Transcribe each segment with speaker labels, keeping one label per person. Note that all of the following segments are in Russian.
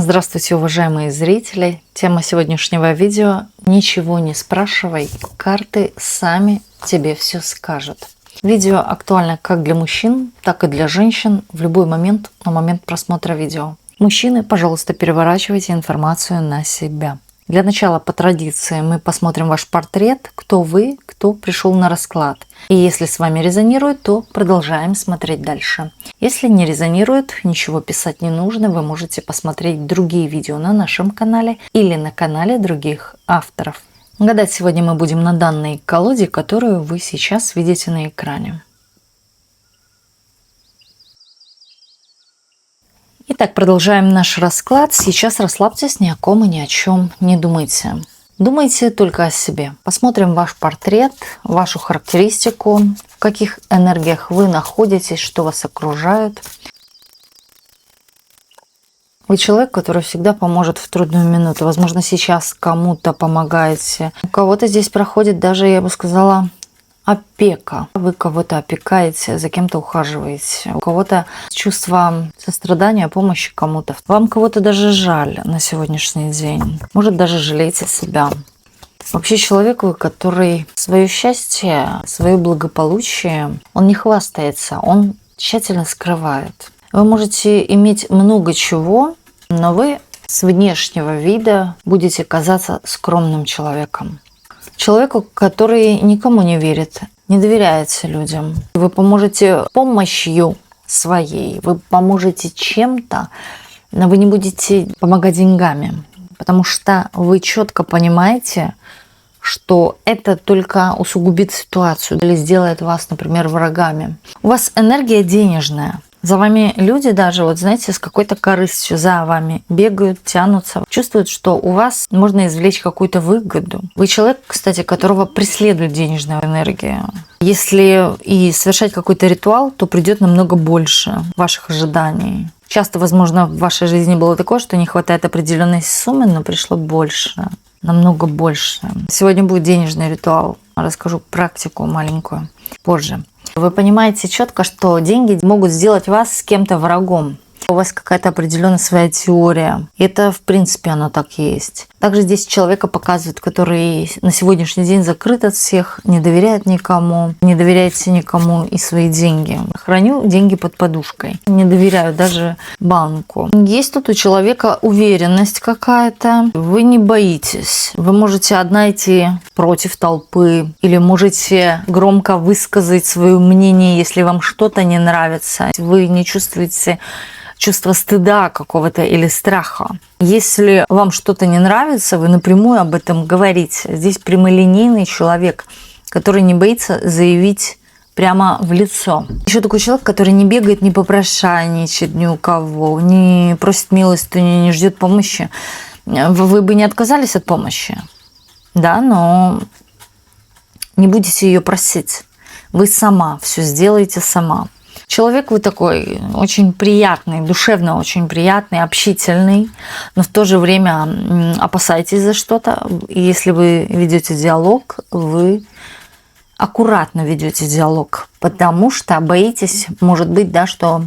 Speaker 1: Здравствуйте, уважаемые зрители! Тема сегодняшнего видео – ничего не спрашивай, карты сами тебе все скажут. Видео актуально как для мужчин, так и для женщин в любой момент на момент просмотра видео. Мужчины, пожалуйста, переворачивайте информацию на себя. Для начала, по традиции, мы посмотрим ваш портрет, кто вы, кто пришел на расклад. И если с вами резонирует, то продолжаем смотреть дальше. Если не резонирует, ничего писать не нужно, вы можете посмотреть другие видео на нашем канале или на канале других авторов. Гадать сегодня мы будем на данной колоде, которую вы сейчас видите на экране. Итак, продолжаем наш расклад. Сейчас расслабьтесь, ни о ком и ни о чем не думайте. Думайте только о себе. Посмотрим ваш портрет, вашу характеристику, в каких энергиях вы находитесь, что вас окружает. Вы человек, который всегда поможет в трудную минуту. Возможно, сейчас кому-то помогаете. У кого-то здесь проходит даже, я бы сказала, опека. Вы кого-то опекаете, за кем-то ухаживаете. У кого-то чувство сострадания, помощи кому-то. Вам кого-то даже жаль на сегодняшний день. Может, даже жалеете себя. Вообще человек вы, который свое счастье, свое благополучие, он не хвастается, он тщательно скрывает. Вы можете иметь много чего, но вы с внешнего вида будете казаться скромным человеком. Человеку, который никому не верит, не доверяется людям. Вы поможете помощью своей, вы поможете чем-то, но вы не будете помогать деньгами, потому что вы четко понимаете, что это только усугубит ситуацию или сделает вас, например, врагами. У вас энергия денежная. За вами люди даже, вот знаете, с какой-то корыстью за вами бегают, тянутся, чувствуют, что у вас можно извлечь какую-то выгоду. Вы человек, кстати, которого преследует денежная энергия. Если и совершать какой-то ритуал, то придет намного больше ваших ожиданий. Часто, возможно, в вашей жизни было такое, что не хватает определенной суммы, но пришло больше, намного больше. Сегодня будет денежный ритуал. Расскажу практику маленькую позже. Вы понимаете четко, что деньги могут сделать вас с кем-то врагом. У вас какая-то определенная своя теория. И это, в принципе, оно так и есть. Также здесь человека показывают, который на сегодняшний день закрыт от всех, не доверяет никому, не доверяете никому и свои деньги. Храню деньги под подушкой. Не доверяю даже банку. Есть тут у человека уверенность какая-то. Вы не боитесь. Вы можете одна идти против толпы или можете громко высказать свое мнение, если вам что-то не нравится. Вы не чувствуете чувство стыда какого-то или страха. Если вам что-то не нравится, вы напрямую об этом говорите. Здесь прямолинейный человек, который не боится заявить прямо в лицо. Еще такой человек, который не бегает, не попрошайничает ни у кого, не просит милостыню, не ждет помощи. Вы бы не отказались от помощи, да, но не будете ее просить. Вы сама все сделаете сама. Человек вы такой очень приятный, душевно очень приятный, общительный, но в то же время опасаетесь за что-то. И если вы ведете диалог, вы аккуратно ведете диалог, потому что боитесь, может быть, да, что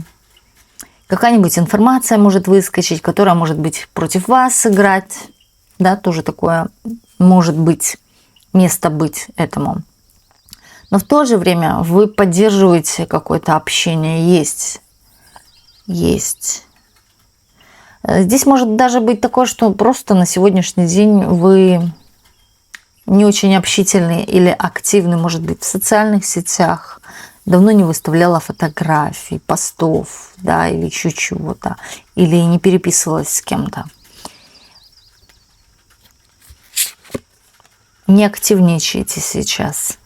Speaker 1: какая-нибудь информация может выскочить, которая может быть против вас сыграть, да, тоже такое может быть, место быть этому. Но в то же время вы поддерживаете какое-то общение. Есть. Здесь может даже быть такое, что просто на сегодняшний день вы не очень общительны или активны, может быть, в социальных сетях. Давно не выставляла фотографий, постов, да, или еще чего-то. Или не переписывалась с кем-то. Не активничайте сейчас.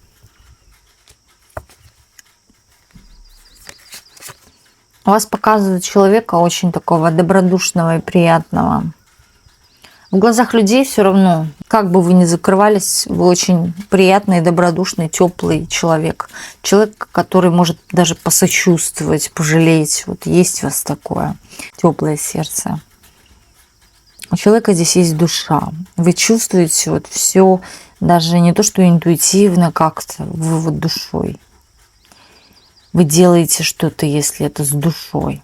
Speaker 1: У вас показывают человека очень такого добродушного и приятного. В глазах людей все равно, как бы вы ни закрывались, вы очень приятный, добродушный, теплый человек. Человек, который может даже посочувствовать, пожалеть. Вот есть у вас такое теплое сердце. У человека здесь есть душа. Вы чувствуете вот все, даже не то, что интуитивно как-то, вы вот душой. Вы делаете что-то, если это с душой.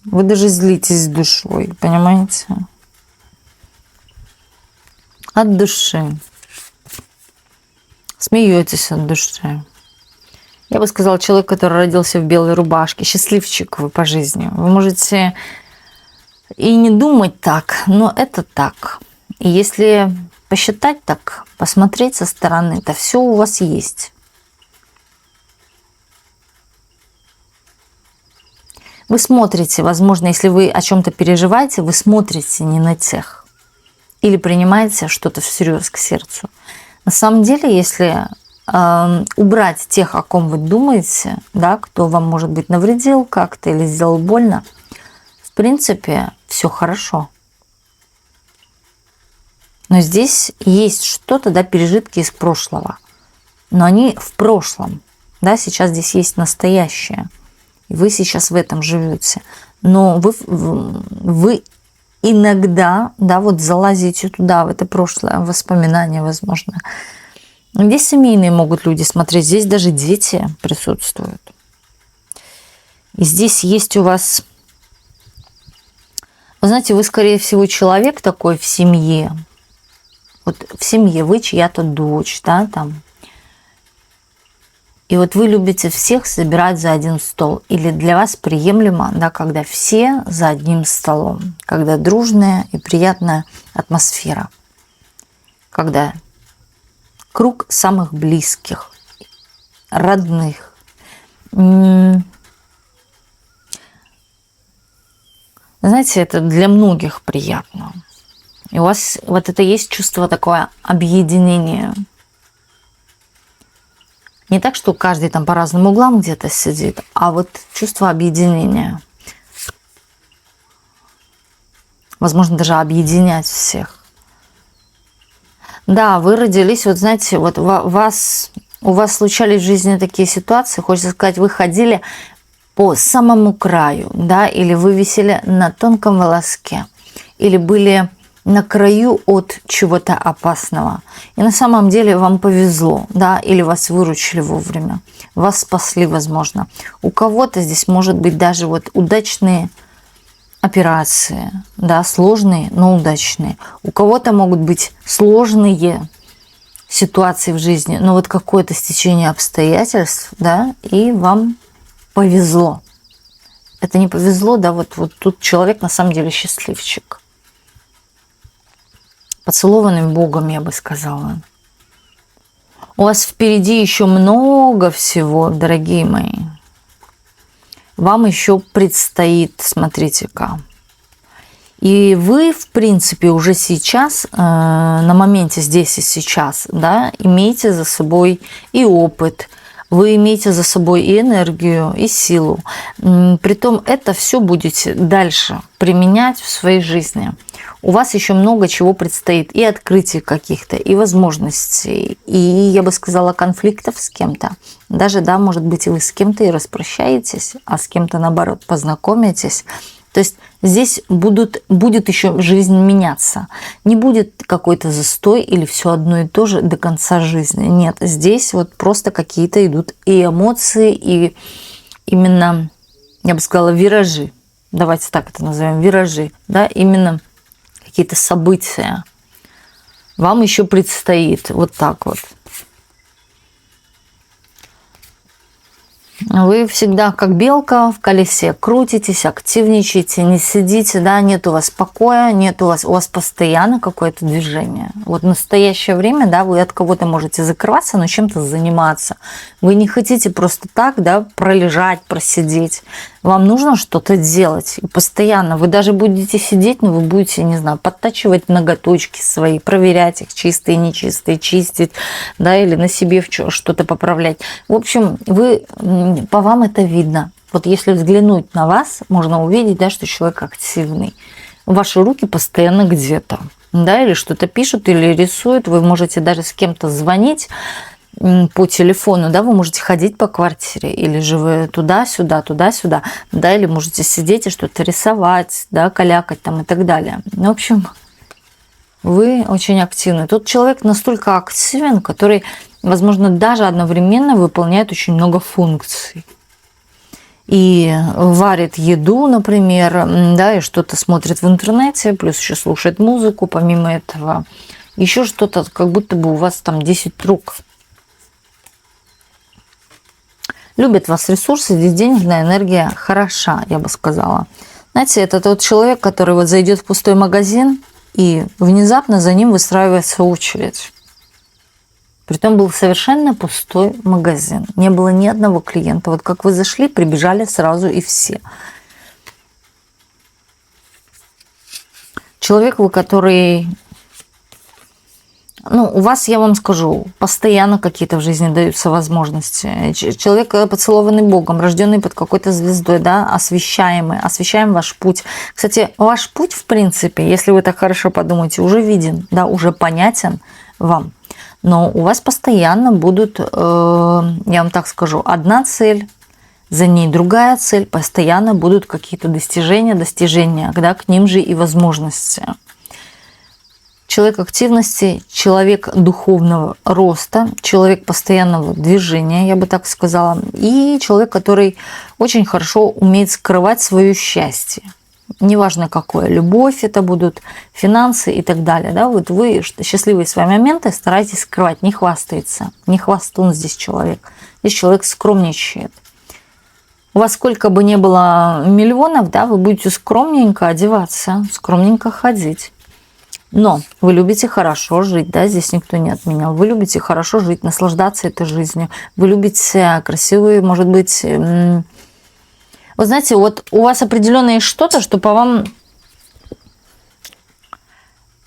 Speaker 1: Вы даже злитесь с душой, понимаете? От души. Смеетесь от души. Я бы сказала, человек, который родился в белой рубашке, счастливчик вы по жизни. Вы можете и не думать так, но это так. И если посчитать так, посмотреть со стороны, то все у вас есть. Вы смотрите, возможно, если вы о чем-то переживаете, вы смотрите не на тех. Или принимаете что-то всерьез к сердцу. На самом деле, если убрать тех, о ком вы думаете, да, кто вам, может быть, навредил как-то или сделал больно, в принципе, все хорошо. Но здесь есть что-то, да, пережитки из прошлого. Но они в прошлом. Да, сейчас здесь есть настоящее. И вы сейчас в этом живете. Но вы иногда, да, вот залазите туда, в это прошлое, воспоминания, возможно. Здесь семейные могут люди смотреть, здесь даже дети присутствуют. И здесь есть у вас... Вы знаете, вы, скорее всего, человек такой в семье. Вот в семье вы чья-то дочь, да, там. И вот вы любите всех собирать за один стол. Или для вас приемлемо, да, когда все за одним столом. Когда дружная и приятная атмосфера. Когда круг самых близких, родных. Знаете, это для многих приятно. И у вас вот это есть чувство такое объединения. Не так, что каждый там по разным углам где-то сидит, а вот чувство объединения. Возможно, даже объединять всех. Да, вы родились, вот знаете, вот у вас случались в жизни такие ситуации, хочется сказать, вы ходили по самому краю, да, или вы висели на тонком волоске, или были на краю от чего-то опасного. И на самом деле вам повезло, да, или вас выручили вовремя, вас спасли, возможно. У кого-то здесь может быть даже вот удачные операции, да, сложные, но удачные. У кого-то могут быть сложные ситуации в жизни, но вот какое-то стечение обстоятельств, да, и вам повезло. Это не повезло, да, вот тут человек на самом деле счастливчик. Поцелованный Богом, я бы сказала. У вас впереди еще много всего, дорогие мои. Вам еще предстоит, смотрите-ка. И вы, в принципе, уже сейчас, на моменте здесь и сейчас, да, имеете за собой и опыт, вы имеете за собой и энергию, и силу. Притом это все будете дальше применять в своей жизни. У вас еще много чего предстоит, и открытий каких-то, и возможностей, и, я бы сказала, конфликтов с кем-то. Даже, да, может быть, и вы с кем-то и распрощаетесь, а с кем-то, наоборот, познакомитесь. То есть здесь будет еще жизнь меняться. Не будет какой-то застой или все одно и то же до конца жизни. Нет, здесь вот просто какие-то идут и эмоции, и именно, я бы сказала, виражи. Давайте так это назовем, виражи. Да, именно какие-то события. Вам еще предстоит вот так вот. Вы всегда как белка в колесе крутитесь, активничаете, не сидите, да, нет у вас покоя, нет у вас постоянно какое-то движение. Вот в настоящее время, да, вы от кого-то можете закрываться, но чем-то заниматься. Вы не хотите просто так, да, пролежать, просидеть. Вам нужно что-то делать. И постоянно вы даже будете сидеть, но вы будете, не знаю, подтачивать ноготочки свои, проверять их, чистые, нечистые, чистить, да, или на себе что-то поправлять. В общем, по вам это видно. Вот если взглянуть на вас, можно увидеть, да, что человек активный. Ваши руки постоянно где-то, да, или что-то пишут, или рисуют. Вы можете даже с кем-то звонить по телефону, да, вы можете ходить по квартире, или же вы туда-сюда, да, или можете сидеть и что-то рисовать, да, калякать там и так далее. В общем, вы очень активны. Тут человек настолько активен, который, возможно, даже одновременно выполняет очень много функций. И варит еду, например, да, и что-то смотрит в интернете, плюс еще слушает музыку, помимо этого еще что-то, как будто бы у вас там 10 рук. Любит вас ресурсы, здесь денежная энергия хороша, я бы сказала. Знаете, это тот человек, который вот зайдет в пустой магазин, и внезапно за ним выстраивается очередь. Притом был совершенно пустой магазин. Не было ни одного клиента. Вот как вы зашли, прибежали сразу и все. Человек вы, который... Ну, у вас, я вам скажу, постоянно какие-то в жизни даются возможности. Человек, поцелованный Богом, рожденный под какой-то звездой, да, освещаемый, освещаем ваш путь. Кстати, ваш путь, в принципе, если вы так хорошо подумаете, уже виден, да, уже понятен вам. Но у вас постоянно будут, я вам так скажу, одна цель, за ней другая цель, постоянно будут какие-то достижения, да, к ним же и возможности. Человек активности, человек духовного роста, человек постоянного движения, я бы так сказала, и человек, который очень хорошо умеет скрывать свое счастье. Неважно какое, любовь это будут, финансы и так далее. Да? Вот вы счастливые свои моменты старайтесь скрывать, не хвастается. Не хвастун здесь человек. Здесь человек скромничает. У вас сколько бы ни было миллионов, да, вы будете скромненько одеваться, скромненько ходить. Но вы любите хорошо жить, да, здесь никто не отменял. Вы любите хорошо жить, наслаждаться этой жизнью. Вы любите красивые, может быть... Вы знаете, вот у вас определенное что-то, что по вам...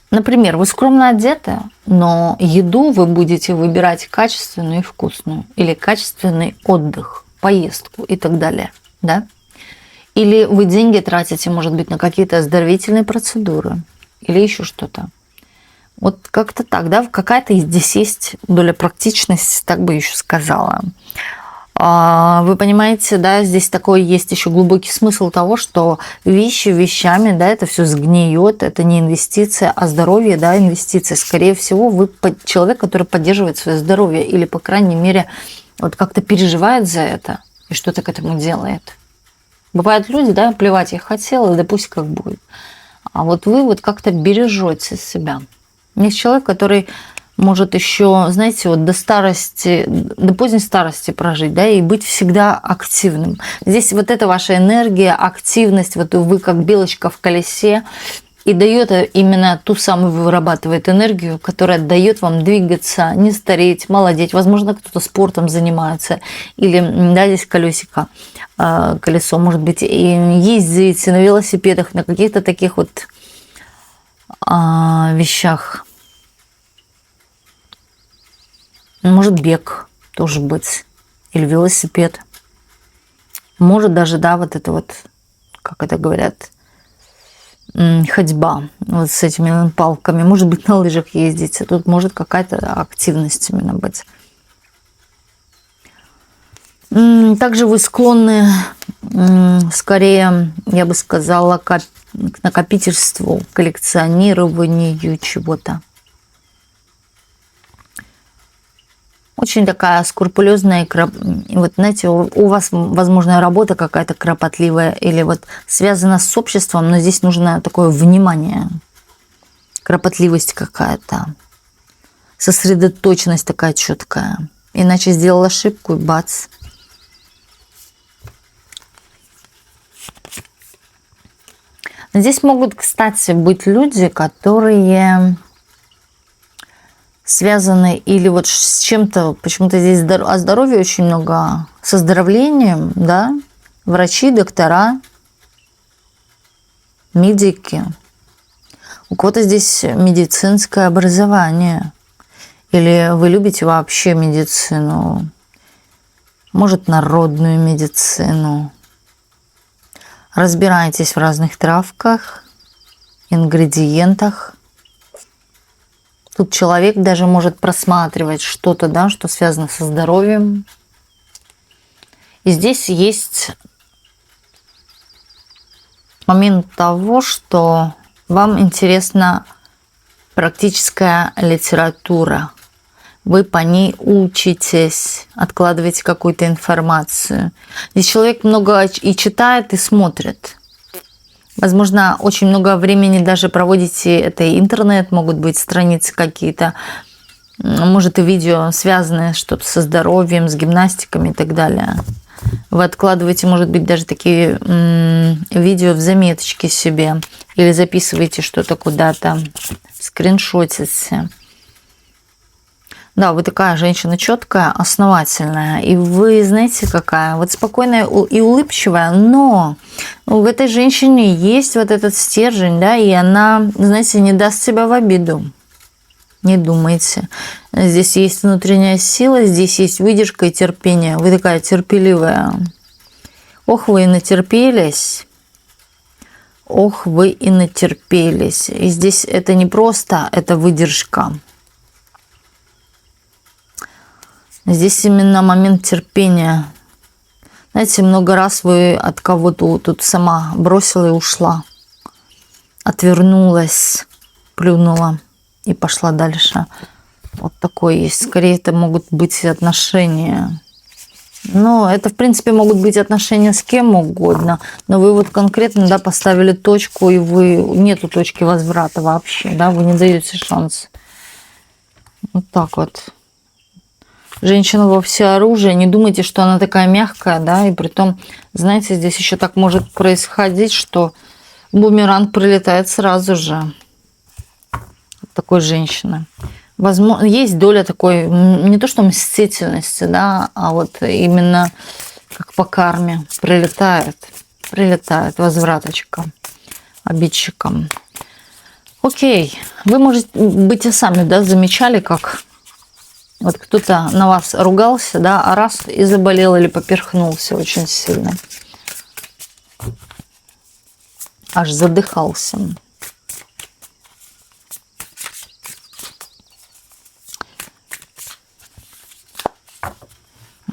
Speaker 1: Например, вы скромно одеты, но еду вы будете выбирать качественную и вкусную. Или качественный отдых, поездку и так далее, да? Или вы деньги тратите, может быть, на какие-то оздоровительные процедуры. Или еще что-то. Вот как-то так, да, какая-то здесь есть доля практичности, так бы еще сказала. Вы понимаете, да, здесь такой есть еще глубокий смысл того, что вещи вещами, да, это все сгниет, это не инвестиция, а здоровье, да, инвестиция. Скорее всего, вы человек, который поддерживает свое здоровье или, по крайней мере, вот как-то переживает за это и что-то к этому делает. Бывают люди, да, плевать я хотела, да пусть как будет. А вот вы вот как-то бережете себя. Есть человек, который может еще, знаете, вот до старости, до поздней старости прожить, да, и быть всегда активным. Здесь вот эта ваша энергия, активность, вот вы как белочка в колесе, и дает именно ту самую, вырабатывает энергию, которая дает вам двигаться, не стареть, молодеть. Возможно, кто-то спортом занимается, или, да, здесь колесико, колесо, может быть, и ездить на велосипедах, на каких-то таких вот вещах. Может, бег тоже быть, или велосипед. Может даже, да, вот это вот, как это говорят, ходьба вот с этими палками. Может быть, на лыжах ездить. Тут может какая-то активность именно быть. Также вы склонны скорее, я бы сказала, к накопительству, коллекционированию чего-то. Очень такая скрупулезная, вот знаете, у вас, возможно, работа какая-то кропотливая или вот связана с обществом, но здесь нужно такое внимание, кропотливость какая-то, сосредоточенность такая четкая. Иначе сделал ошибку и бац. Здесь могут, кстати, быть люди, которые... связаны или вот с чем-то, почему-то здесь о здоровье очень много, с оздоровлением, да, врачи, доктора, медики. У кого-то здесь медицинское образование, или вы любите вообще медицину, может, народную медицину, разбираетесь в разных травках, ингредиентах. Тут человек даже может просматривать что-то, да, что связано со здоровьем. И здесь есть момент того, что вам интересна практическая литература. Вы по ней учитесь, откладываете какую-то информацию. Здесь человек много и читает, и смотрит. Возможно, очень много времени даже проводите, это интернет, могут быть страницы какие-то, может и видео, связанные что-то со здоровьем, с гимнастиками и так далее. Вы откладываете, может быть, даже такие видео в заметочки себе или записываете что-то куда-то, скриншотите. Да, вы такая женщина четкая, основательная. И вы, знаете, какая? Вот спокойная и улыбчивая, но в этой женщине есть вот этот стержень, да, и она, знаете, не даст себя в обиду. Не думайте. Здесь есть внутренняя сила, здесь есть выдержка и терпение. Вы такая терпеливая. Ох, вы и натерпелись. Ох, вы и натерпелись. И здесь это не просто, это выдержка. Здесь именно момент терпения. Знаете, много раз вы от кого-то тут сама бросила и ушла. Отвернулась, плюнула и пошла дальше. Вот такое есть. Скорее, это могут быть отношения. Но это, в принципе, могут быть отношения с кем угодно. Но вы вот конкретно, да, поставили точку, и вы нету точки возврата вообще, да, вы не даете шанс. Вот так вот. Женщина во всеоружии, не думайте, что она такая мягкая, да, и притом, знаете, здесь еще так может происходить, что бумеранг прилетает сразу же от такой женщины. Возможно, есть доля такой, не то что мстительности, да, а вот именно как по карме прилетает возвраточка обидчикам. Окей, вы, может быть, и сами, да, замечали, как вот кто-то на вас ругался, да, а раз и заболел или поперхнулся очень сильно. Аж задыхался.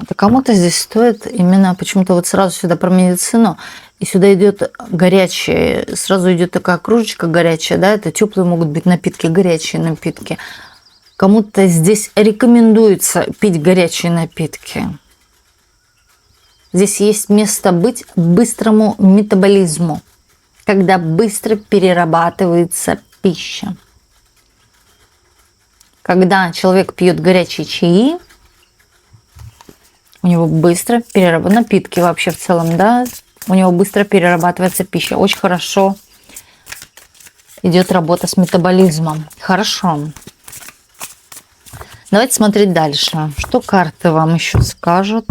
Speaker 1: Это кому-то здесь стоит именно почему-то вот сразу сюда про медицину, и сюда идет горячее, сразу идет такая кружечка горячая, да, это теплые могут быть напитки, горячие напитки. Кому-то здесь рекомендуется пить горячие напитки. Здесь есть место быть быстрому метаболизму, когда быстро перерабатывается пища. Когда человек пьет горячие чаи, у него быстро перерабатывается, напитки вообще в целом, да, у него быстро перерабатывается пища. Очень хорошо идет работа с метаболизмом. Хорошо. Давайте смотреть дальше. Что карты вам еще скажут?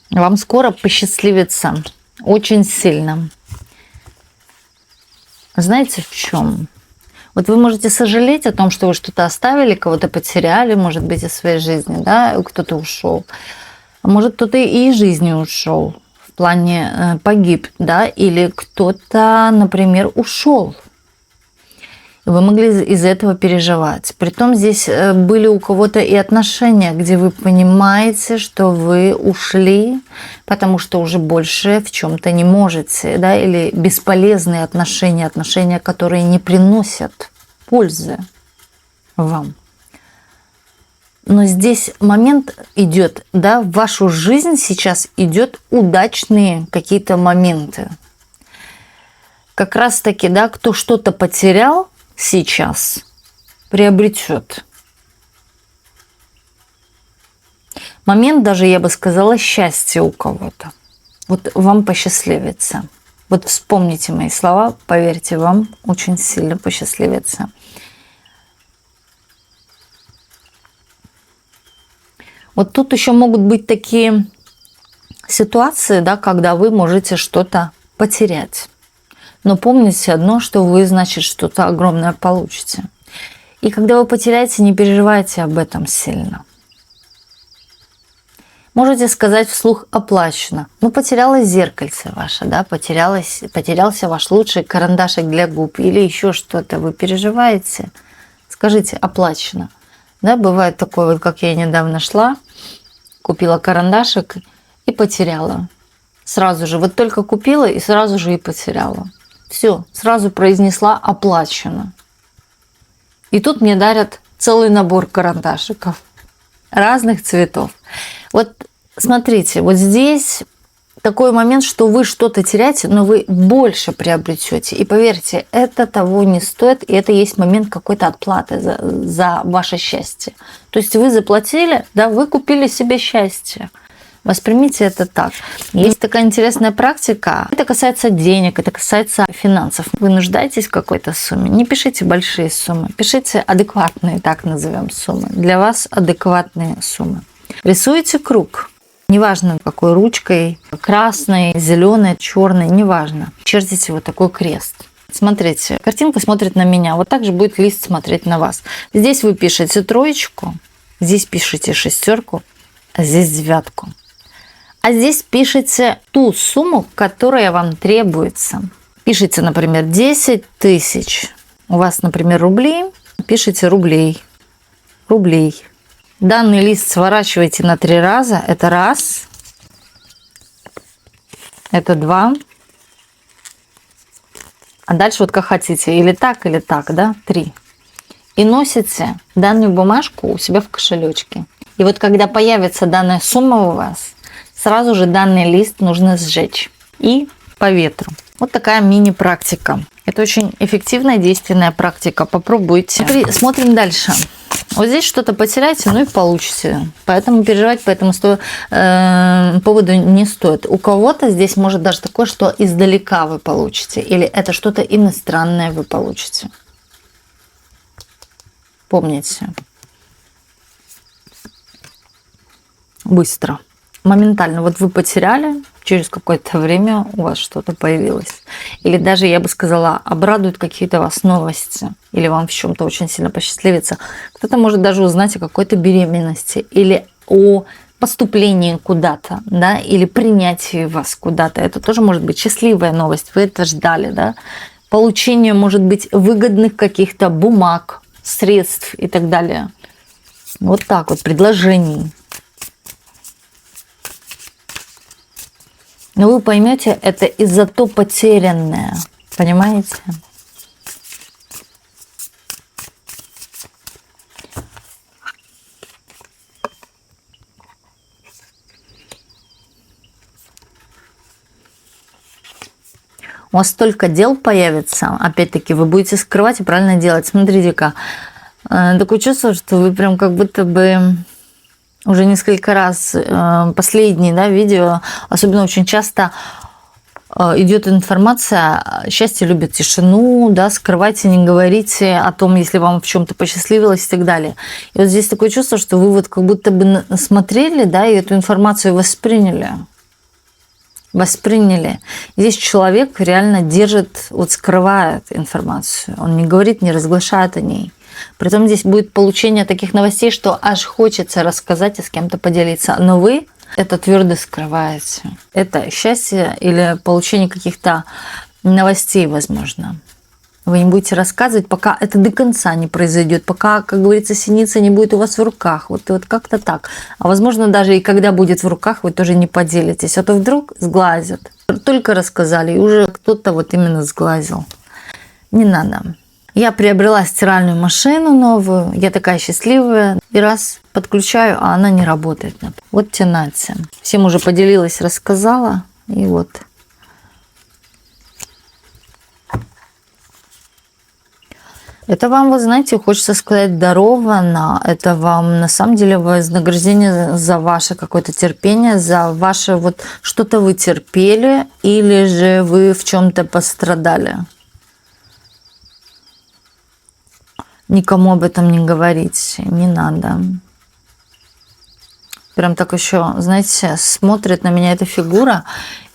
Speaker 1: Вам скоро посчастливится. Очень сильно. Знаете в чем? Вот вы можете сожалеть о том, что вы что-то оставили, кого-то потеряли, может быть, из своей жизни, да, кто-то ушел. А может, кто-то и из жизни ушел. В плане погиб, да, или кто-то, например, ушел. Вы могли из-за этого переживать. Притом здесь были у кого-то и отношения, где вы понимаете, что вы ушли, потому что уже больше в чем-то не можете, да, или бесполезные отношения, отношения, которые не приносят пользы вам. Но здесь момент идет, да, в вашу жизнь сейчас идет удачные какие-то моменты. Как раз таки, да, кто что-то потерял, сейчас приобретет. Момент даже, я бы сказала, счастья у кого-то. Вот вам посчастливится. Вот вспомните мои слова, поверьте, вам очень сильно посчастливится. Вот тут еще могут быть такие ситуации, да, когда вы можете что-то потерять. Но помните одно, что вы, значит, что-то огромное получите. И когда вы потеряете, не переживайте об этом сильно. Можете сказать вслух оплачено. Ну, потерялось зеркальце ваше, да, потерялся ваш лучший карандашик для губ или еще что-то. Вы переживаете? Скажите оплачено. Да, бывает такое, вот как я недавно шла, купила карандашик и потеряла. Сразу же, вот только купила и сразу же и потеряла. Все, сразу произнесла оплачено. И тут мне дарят целый набор карандашиков разных цветов. Вот смотрите, вот здесь такой момент, что вы что-то теряете, но вы больше приобретете. И поверьте, это того не стоит, и это есть момент какой-то отплаты за ваше счастье. То есть вы заплатили, да, вы купили себе счастье. Воспримите это так. Есть такая интересная практика. Это касается денег, это касается финансов. Вы нуждаетесь в какой-то сумме. Не пишите большие суммы, пишите адекватные, так назовем, суммы. Для вас адекватные суммы. Рисуете круг. Неважно, какой ручкой, красной, зеленой, черной, неважно. Чертите вот такой крест. Смотрите, картинка смотрит на меня. Вот так же будет лист смотреть на вас. Здесь вы пишете троечку, здесь пишете шестерку, а здесь девятку. А здесь пишите ту сумму, которая вам требуется. Пишите, например, 10 тысяч. У вас, например, рубли. Пишите рублей. Рублей. Данный лист сворачивайте на 3 раза. Это раз. Это два. А дальше вот как хотите. Или так, да? 3. И носите данную бумажку у себя в кошелечке. И вот когда появится данная сумма у вас, сразу же данный лист нужно сжечь и по ветру. Вот такая мини-практика. Это очень эффективная, действенная практика. Попробуйте. Смотрим дальше. Вот здесь что-то потеряете, ну и получите. Поэтому переживать по этому поводу не стоит. У кого-то здесь может даже такое, что издалека вы получите. Или это что-то иностранное вы получите. Помните. Быстро. Моментально. Вот вы потеряли, через какое-то время у вас что-то появилось. Или даже, я бы сказала, обрадуют какие-то вас новости. Или вам в чем-то очень сильно посчастливится. Кто-то может даже узнать о какой-то беременности. Или о поступлении куда-то. Да? Или принятии вас куда-то. Это тоже может быть счастливая новость. Вы это ждали. Да? Получение, может быть, выгодных каких-то бумаг, средств и так далее. Вот так вот. Предложений. Но вы поймете, это из-за то потерянное. Понимаете? У вас столько дел появится. Опять-таки, вы будете скрывать и правильно делать. Смотрите-ка. Такое чувство, что вы прям как будто бы... Уже несколько раз последние, да, видео, особенно очень часто идет информация, счастье любит тишину, да, скрывайте, не говорите о том, если вам в чем-то посчастливилось и так далее. И вот здесь такое чувство, что вы вот как будто бы смотрели, да, и эту информацию восприняли. Здесь человек реально держит, вот скрывает информацию. Он не говорит, не разглашает о ней. Притом здесь будет получение таких новостей, что аж хочется рассказать и с кем-то поделиться. Но вы это твердо скрываете. Это счастье или получение каких-то новостей, возможно. Вы не будете рассказывать, пока это до конца не произойдет, пока, как говорится, синица не будет у вас в руках. Вот как-то так. А возможно, даже и когда будет в руках, вы тоже не поделитесь. А то вдруг сглазят. Только рассказали, и уже кто-то вот именно сглазил. Не надо. Я приобрела стиральную машину новую, я такая счастливая, и раз подключаю, а она не работает. Вот тянаться. Всем уже поделилась, рассказала, и вот. Это вам, вы знаете, хочется сказать, даровано. Это вам на самом деле вознаграждение за ваше какое-то терпение, за ваше вот что-то вы терпели, или же вы в чем-то пострадали. Никому об этом не говорите, не надо. Прям так еще, знаете, смотрит на меня эта фигура,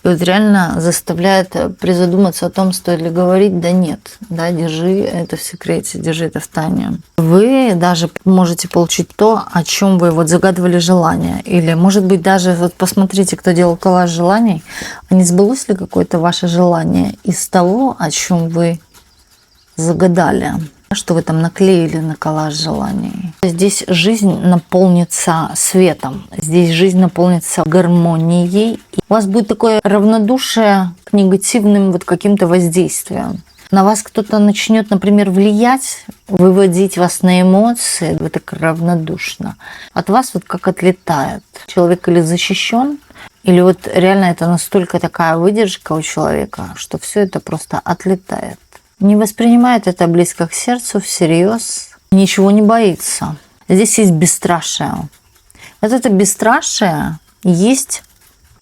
Speaker 1: и вот реально заставляет призадуматься о том, стоит ли говорить. Да нет, да, держи это в секрете, держи это в тайне. Вы даже можете получить то, о чем вы вот загадывали желание. Или, может быть, даже вот посмотрите, кто делал коллаж желаний, а не сбылось ли какое-то ваше желание из того, о чем вы загадали, что вы там наклеили на коллаж желаний. Здесь жизнь наполнится светом, здесь жизнь наполнится гармонией. У вас будет такое равнодушие к негативным вот каким-то воздействиям. на вас кто-то начнет, например, влиять, выводить вас на эмоции, вы так равнодушно. От вас вот как отлетает. Человек или защищен, или вот реально это настолько такая выдержка у человека, что все это просто отлетает. Не воспринимает это близко к сердцу, всерьез, ничего не боится. Здесь есть бесстрашие. Вот это бесстрашие есть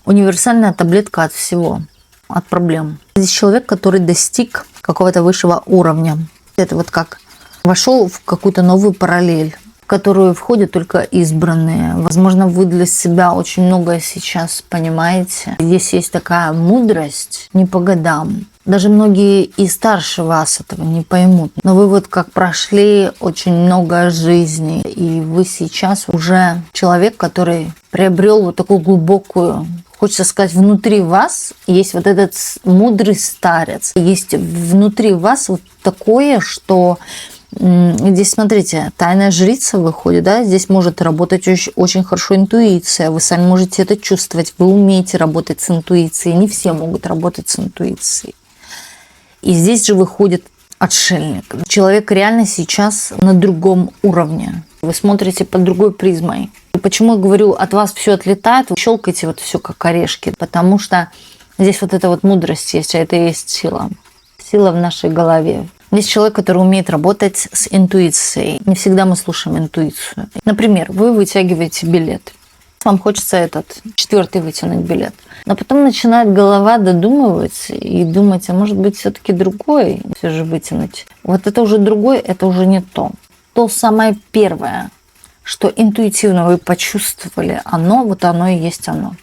Speaker 1: универсальная таблетка от всего, от проблем. Здесь человек, который достиг какого-то высшего уровня. Это вот как вошел в какую-то новую параллель, в которую входят только избранные. Возможно, вы для себя очень многое сейчас понимаете. Здесь есть такая мудрость не по годам. Даже многие и старше вас этого не поймут. Но вы вот как прошли очень много жизней, и вы сейчас уже человек, который приобрел вот такую глубокую, хочется сказать, внутри вас есть вот этот мудрый старец. Есть внутри вас вот такое, что здесь, смотрите, тайная жрица выходит, да, здесь может работать очень хорошо интуиция, вы сами можете это чувствовать, вы умеете работать с интуицией, не все могут работать с интуицией. И здесь же выходит отшельник. Человек реально сейчас на другом уровне. Вы смотрите под другой призмой. И почему я говорю, от вас все отлетает, вы щелкаете вот все как орешки, потому что здесь вот эта вот мудрость есть, а это и есть сила. Сила в нашей голове. Здесь человек, который умеет работать с интуицией. Не всегда мы слушаем интуицию. Например, вы вытягиваете билет. Вам хочется этот 4-й вытянуть билет. Но потом начинает голова додумывать и думать, а может быть все-таки другой все же вытянуть. Вот это уже другой, это уже не то. То самое первое, что интуитивно вы почувствовали, оно, вот оно и есть оно.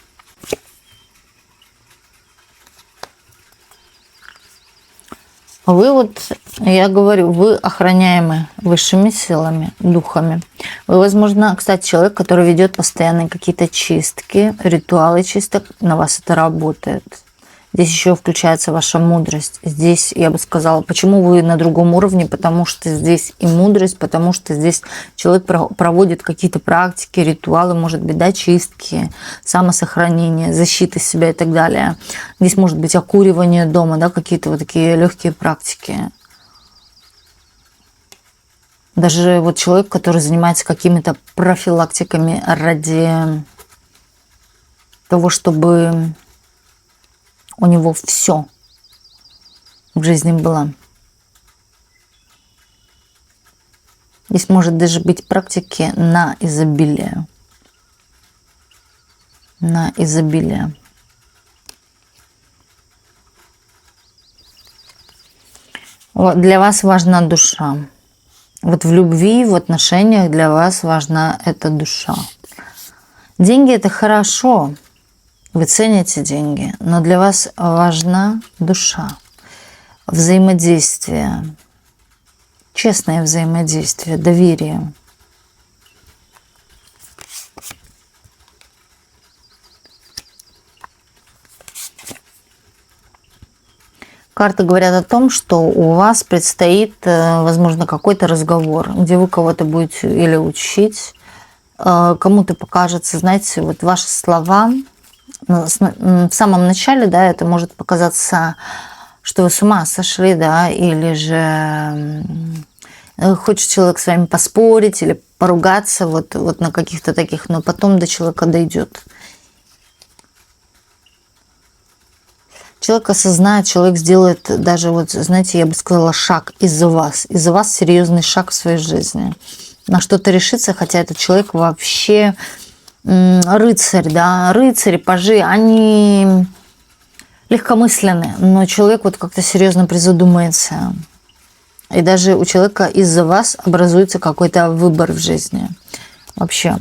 Speaker 1: Вы вот, я говорю, вы охраняемы высшими силами, духами. Вы, возможно, кстати, человек, который ведет постоянные какие-то чистки, ритуалы чисток, на вас это работает. Здесь еще включается ваша мудрость. Здесь, я бы сказала, почему вы на другом уровне, потому что здесь и мудрость, потому что здесь человек проводит какие-то практики, ритуалы, может быть, да, чистки, самосохранение, защита себя и так далее. Здесь может быть окуривание дома, да, какие-то вот такие легкие практики. Даже вот человек, который занимается какими-то профилактиками ради того, чтобы у него все в жизни было. Здесь может даже быть практики на изобилие. На изобилие. Вот для вас важна душа. Вот в любви, в отношениях для вас важна эта душа. Деньги – это хорошо. Вы цените деньги, но для вас важна душа, взаимодействие, честное взаимодействие, доверие. Карты говорят о том, что у вас предстоит, возможно, какой-то разговор, где вы кого-то будете или учить, кому-то покажется, знаете, вот ваши слова. В самом начале, да, это может показаться, что вы с ума сошли, да, или же хочет человек с вами поспорить или поругаться вот на каких-то таких, но потом до человека дойдет. Человек осознает, человек сделает даже, вот, знаете, я бы сказала, шаг из-за вас серьезный шаг в своей жизни. На что-то решится, хотя этот человек вообще рыцарь, да, рыцари, пажи, они легкомысленны, но человек вот как-то серьезно призадумается. И даже у человека из-за вас образуется какой-то выбор в жизни. Вообще,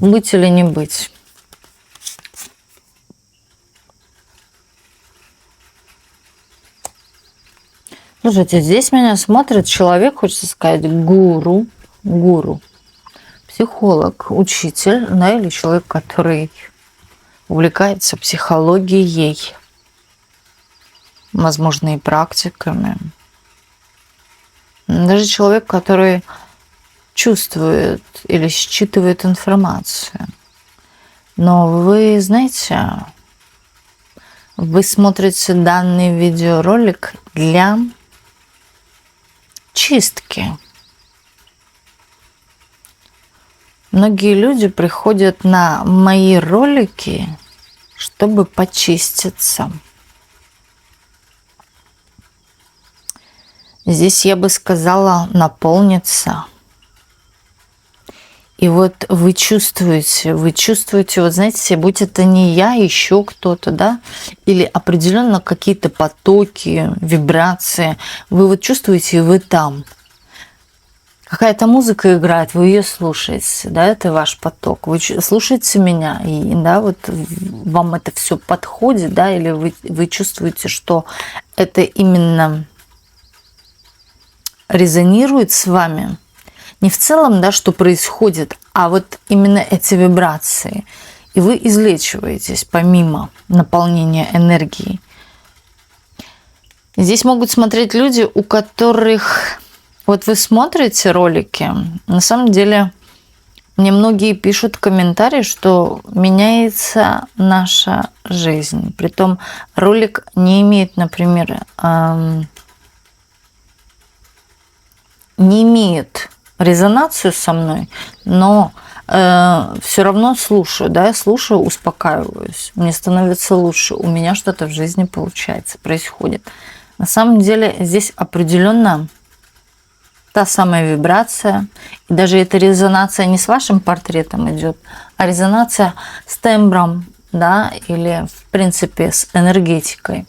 Speaker 1: быть или не быть. Слушайте, здесь меня смотрит человек, хочется сказать, гуру, психолог, учитель, да, или человек, который увлекается психологией, возможно, и практиками. Даже человек, который чувствует или считывает информацию. Но вы знаете, вы смотрите данный видеоролик для чистки. Многие люди приходят на мои ролики, чтобы почиститься. Здесь я бы сказала наполниться. И вот вы чувствуете, вот знаете, будь это не я, еще кто-то, да, или определенно какие-то потоки, вибрации, вы вот чувствуете, и вы там. Какая-то музыка играет, вы ее слушаете, да, это ваш поток. Вы слушаете меня, и да, вот вам это все подходит, да, или вы чувствуете, что это именно резонирует с вами. Не в целом, да, что происходит, а вот именно эти вибрации. И вы излечиваетесь помимо наполнения энергией. Здесь могут смотреть люди, у которых... Вот вы смотрите ролики, на самом деле мне многие пишут комментарии, что меняется наша жизнь. Притом ролик не имеет, например, не имеет резонацию со мной, но все равно слушаю, да, я слушаю, успокаиваюсь, мне становится лучше, у меня что-то в жизни получается, происходит. На самом деле здесь определенно та самая вибрация, и даже эта резонация не с вашим портретом идет, а резонация с тембром, да, или в принципе с энергетикой.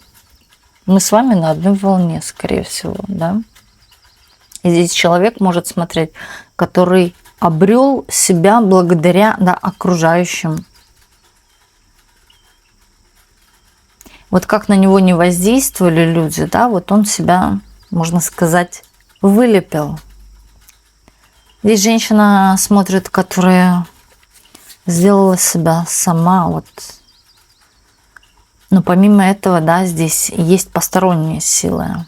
Speaker 1: Мы с вами на одной волне, скорее всего, да. И здесь человек может смотреть, который обрел себя благодаря, да, окружающим. Вот как на него не воздействовали люди, да, вот он себя, можно сказать, вылепил. Здесь женщина смотрит, которая сделала себя сама, вот. Но помимо этого, да, здесь есть посторонние силы.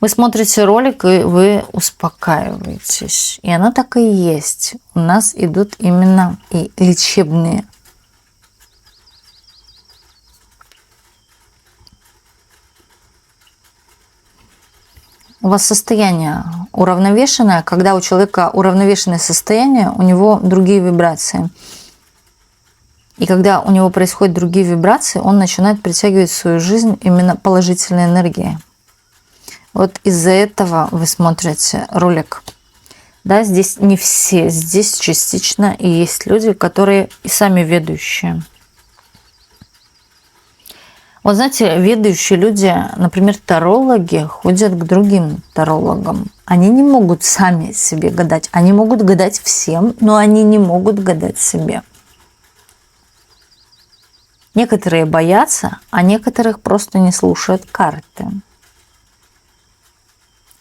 Speaker 1: Вы смотрите ролик, и вы успокаиваетесь. И оно так и есть. У нас идут именно и лечебные. У вас состояние уравновешенное. Когда у человека уравновешенное состояние, у него другие вибрации. И когда у него происходят другие вибрации, он начинает притягивать в свою жизнь именно положительные энергии. Вот из-за этого вы смотрите ролик. Да, здесь не все, здесь частично и есть люди, которые и сами ведущие. Вот знаете, ведущие люди, например, тарологи, ходят к другим тарологам. Они не могут сами себе гадать. Они могут гадать всем, но они не могут гадать себе. Некоторые боятся, а некоторых просто не слушают карты.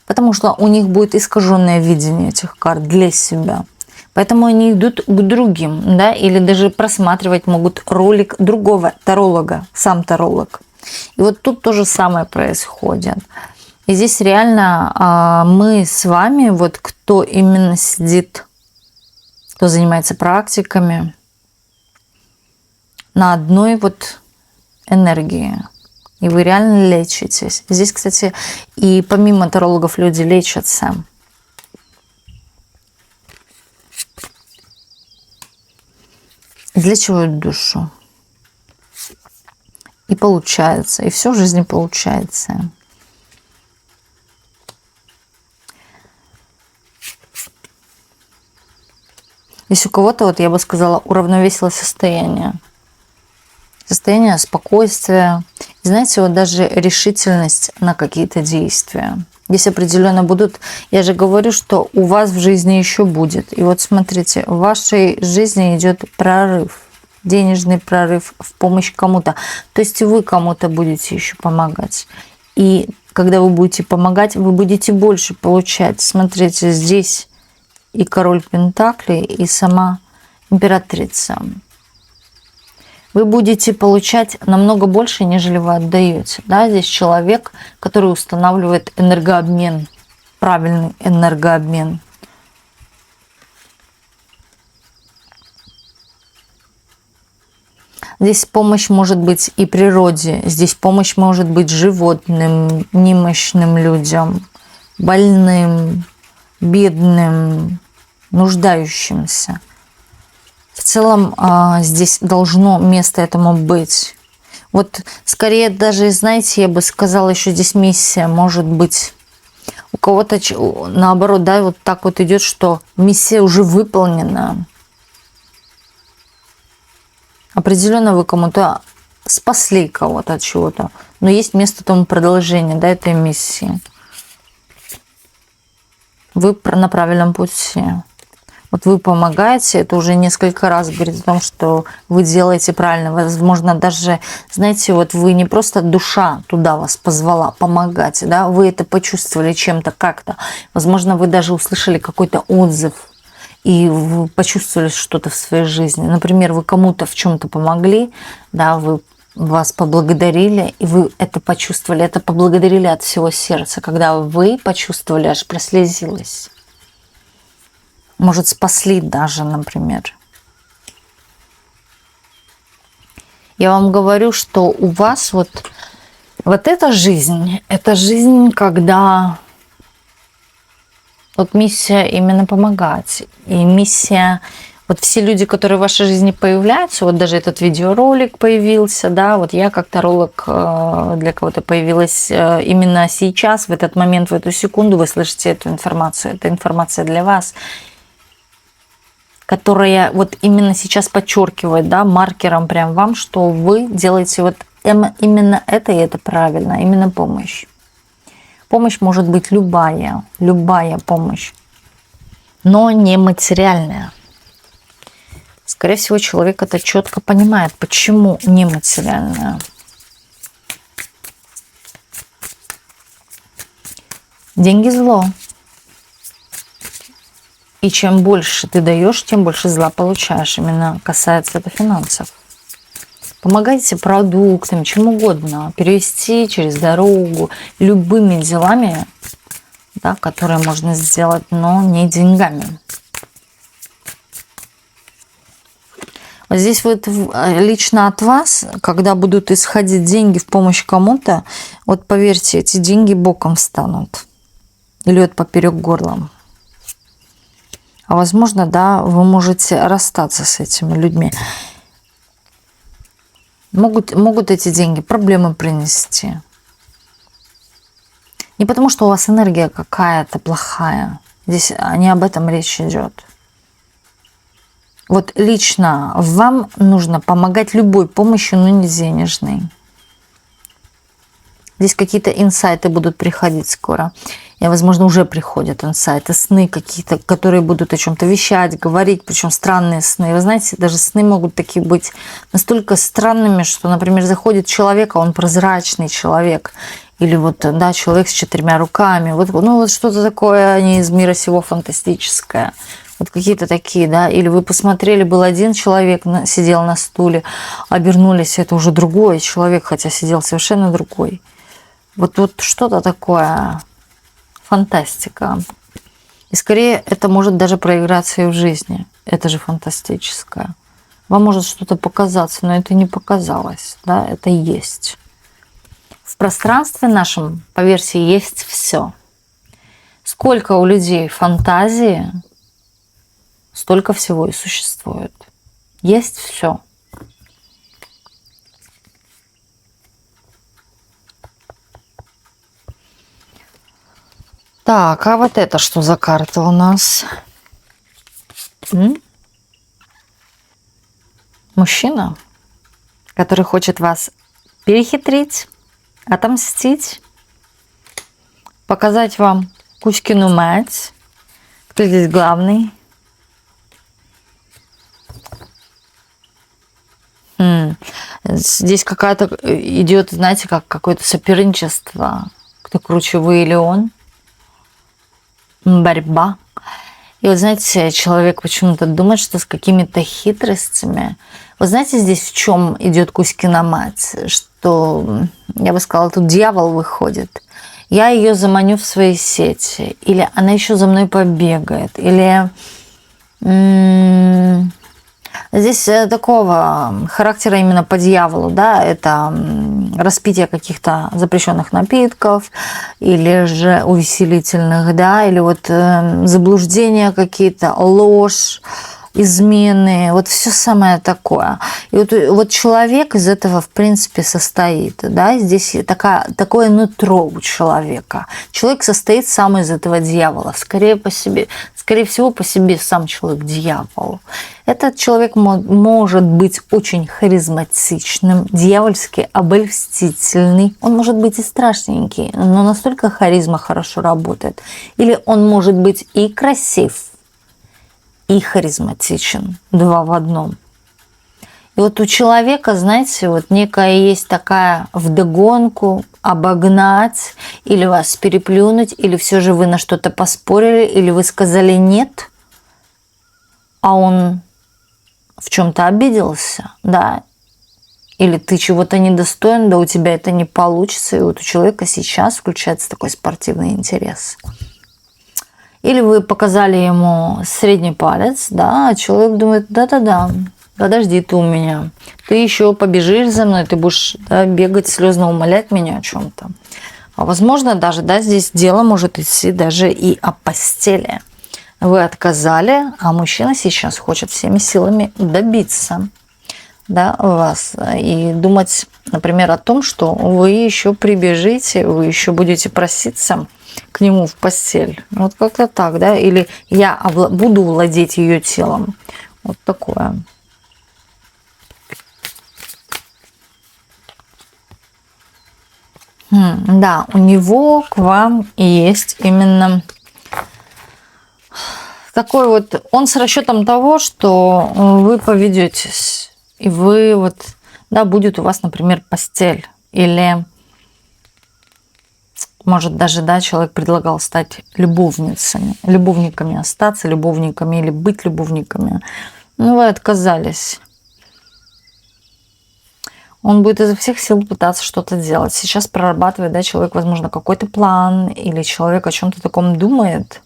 Speaker 1: Потому что у них будет искаженное видение этих карт для себя. Поэтому они идут к другим, да, или даже просматривать могут ролик другого таролога, сам таролог. И вот тут то же самое происходит. И здесь реально мы с вами, вот кто именно сидит, кто занимается практиками, на одной вот энергии. И вы реально лечитесь. Здесь, кстати, и помимо тарологов люди лечатся. Излечивают душу. И получается. И все в жизни получается. Если у кого-то, вот я бы сказала, уравновесило состояние. Состояние спокойствия. И знаете, вот даже решительность на какие-то действия. Здесь определенно будут, я же говорю, что у вас в жизни еще будет. И вот смотрите, в вашей жизни идет прорыв, денежный прорыв в помощь кому-то. То есть вы кому-то будете еще помогать. И когда вы будете помогать, вы будете больше получать. Смотрите, здесь и король Пентаклей, и сама императрица. Вы будете получать намного больше, нежели вы отдаете. Да, здесь человек, который устанавливает энергообмен, правильный энергообмен. Здесь помощь может быть и природе, здесь помощь может быть животным, немощным людям, больным, бедным, нуждающимся. В целом здесь должно место этому быть. Вот скорее даже, знаете, я бы сказала, еще здесь миссия может быть. У кого-то наоборот, да, вот так вот идет, что миссия уже выполнена. Определенно вы кому-то спасли кого-то от чего-то, но есть место тому продолжения, да, этой миссии. Вы на правильном пути. Вот вы помогаете, это уже несколько раз говорит о том, что вы делаете правильно. Возможно, даже, знаете, вот вы не просто душа туда вас позвала помогать, да, вы это почувствовали чем-то, как-то. Возможно, вы даже услышали какой-то отзыв и вы почувствовали что-то в своей жизни. Например, вы кому-то в чем-то помогли, да, вас поблагодарили, и вы это почувствовали, это поблагодарили от всего сердца. Когда вы почувствовали, аж прослезилась. Может, спасли даже, например. Я вам говорю, что у вас вот эта жизнь, когда вот миссия именно помогать. И миссия, вот все люди, которые в вашей жизни появляются, вот даже этот видеоролик появился, да, вот я как таролог для кого-то появилась именно сейчас, в этот момент, в эту секунду вы слышите эту информацию. Это информация для вас, которая вот именно сейчас подчеркивает, да, маркером прям вам, что вы делаете вот именно это, и это правильно, именно помощь. Помощь может быть любая помощь, но не материальная. Скорее всего, человек это четко понимает, почему нематериальная. Деньги – зло. И чем больше ты даешь, тем больше зла получаешь. Именно касается это финансов. Помогайте продуктами, чем угодно. Перевести через дорогу, любыми делами, да, которые можно сделать, но не деньгами. Вот здесь вот лично от вас, когда будут исходить деньги в помощь кому-то, вот поверьте, эти деньги боком встанут. Или вот поперек горла. А возможно, да, вы можете расстаться с этими людьми. Могут эти деньги проблемы принести. Не потому, что у вас энергия какая-то плохая. Здесь не об этом речь идет. Вот лично вам нужно помогать любой помощью, но не денежной. Здесь какие-то инсайты будут приходить скоро. И, возможно, уже приходят инсайты, сны какие-то, которые будут о чем-то вещать, говорить, причем странные сны. Вы знаете, даже сны могут такие быть настолько странными, что, например, заходит человек, а он прозрачный человек. Или вот, да, человек с 4 руками. Вот, ну, вот что-то такое, не из мира сего фантастическое. Вот какие-то такие, да. Или вы посмотрели, был один человек, сидел на стуле, обернулись, это уже другой человек, хотя сидел совершенно другой. Вот что-то такое, фантастика. И скорее это может даже проиграться и в жизни. Это же фантастическое. Вам может что-то показаться, но это не показалось, да, это есть. В пространстве нашем, по версии, есть все. Сколько у людей фантазии, столько всего и существует. Есть все. Так, а вот это что за карта у нас? Мужчина, который хочет вас перехитрить, отомстить, показать вам Кузькину мать, кто здесь главный. Здесь какая-то идет, знаете, как какое-то соперничество. Кто круче, вы или он? Борьба. И вот знаете, человек почему-то думает, что с какими-то хитростями. Вы знаете, здесь в чем идет Кузькина мать? Что, я бы сказала, тут дьявол выходит. Я ее заманю в свои сети. Или она еще за мной побегает. Или Здесь такого характера именно по дьяволу, да, это распитие каких-то запрещенных напитков или же увеселительных, да, или вот заблуждения какие-то, ложь, измены, вот все самое такое. И вот человек из этого, в принципе, состоит. Да? Здесь такое нутро у человека. Человек состоит сам из этого дьявола. Скорее всего, по себе сам человек дьявол. Этот человек может быть очень харизматичным, дьявольски обольстительный. Он может быть и страшненький, но настолько харизма хорошо работает. Или он может быть и красив, и харизматичен, два в одном. И вот у человека, знаете, вот некая есть такая вдогонку, обогнать, или вас переплюнуть, или все же вы на что-то поспорили, или вы сказали нет, а он в чем-то обиделся, да, или ты чего-то недостоин, да у тебя это не получится, и вот у человека сейчас включается такой спортивный интерес. Или вы показали ему средний палец, да, а человек думает, да-да-да, подожди ты у меня, ты еще побежишь за мной, ты будешь, да, бегать, слезно умолять меня о чем-то. А возможно даже, да, здесь дело может идти даже и о постели. Вы отказали, а мужчина сейчас хочет всеми силами добиться, да, вас. И думать, например, о том, что вы еще прибежите, вы еще будете проситься к нему в постель. Вот как-то так, да? Или я буду владеть ее телом. Вот такое. Да, у него к вам есть именно такой вот, он с расчетом того, что вы поведетесь, и вы вот, да, будет у вас, например, постель, или может даже, да, человек предлагал стать любовниками остаться любовниками или быть любовниками, но вы отказались. Он будет изо всех сил пытаться что-то делать. Сейчас прорабатывает, да, человек, возможно, какой-то план, или человек о чем-то таком думает,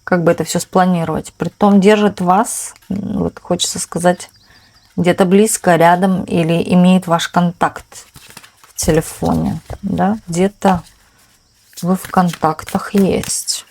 Speaker 1: как бы это все спланировать. Притом держит вас, вот хочется сказать, где-то близко, рядом, или имеет ваш контакт в телефоне, да, где-то вы в контактах есть.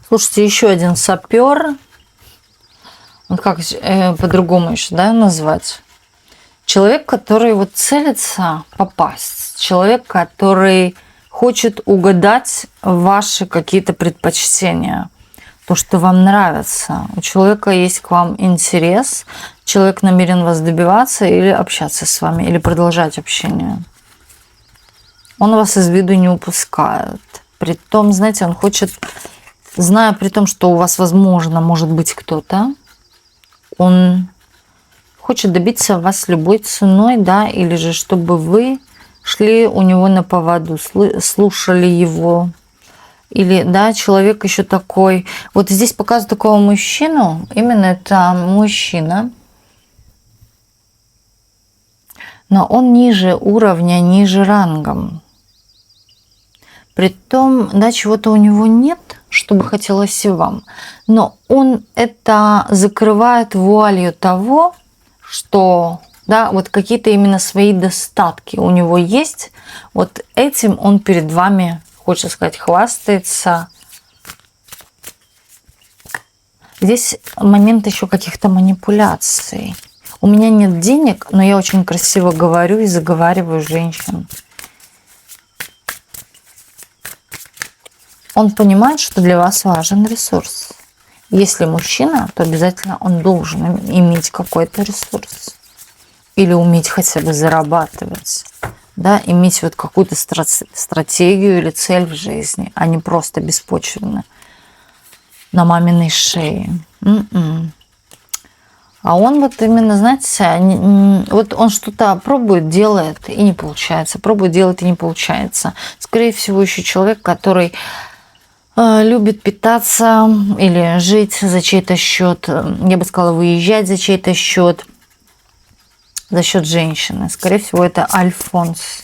Speaker 1: Слушайте, еще один сапер. Вот как по-другому еще, да, назвать? Человек, который вот целится попасть. Человек, который хочет угадать ваши какие-то предпочтения. То, что вам нравится. У человека есть к вам интерес. Человек намерен вас добиваться или общаться с вами, или продолжать общение. Он вас из виду не упускает. Притом, знаете, он хочет, зная при том, что у вас, возможно, может быть кто-то, он хочет добиться вас любой ценой, да, или же чтобы вы шли у него на поводу, слушали его. Или, да, человек еще такой. Вот здесь показывают такого мужчину, именно это мужчина, но он ниже уровня, ниже рангом. Притом, да, чего-то у него нет, чтобы хотелось и вам. Но он это закрывает вуалью того, что, да, вот какие-то именно свои достатки у него есть. Вот этим он перед вами, хочется сказать, хвастается. Здесь момент еще каких-то манипуляций. У меня нет денег, но я очень красиво говорю и заговариваю женщин. Он понимает, что для вас важен ресурс. Если мужчина, то обязательно он должен иметь какой-то ресурс. Или уметь хотя бы зарабатывать. Да, иметь вот какую-то стратегию или цель в жизни, а не просто беспочвенно на маминой шее. А он вот именно, знаете, вот он что-то пробует, делает и не получается. Пробует, делает и не получается. Скорее всего, еще человек, который любит питаться или жить за чей-то счет, я бы сказала, выезжать за чей-то счет, за счет женщины. Скорее всего, это Альфонс.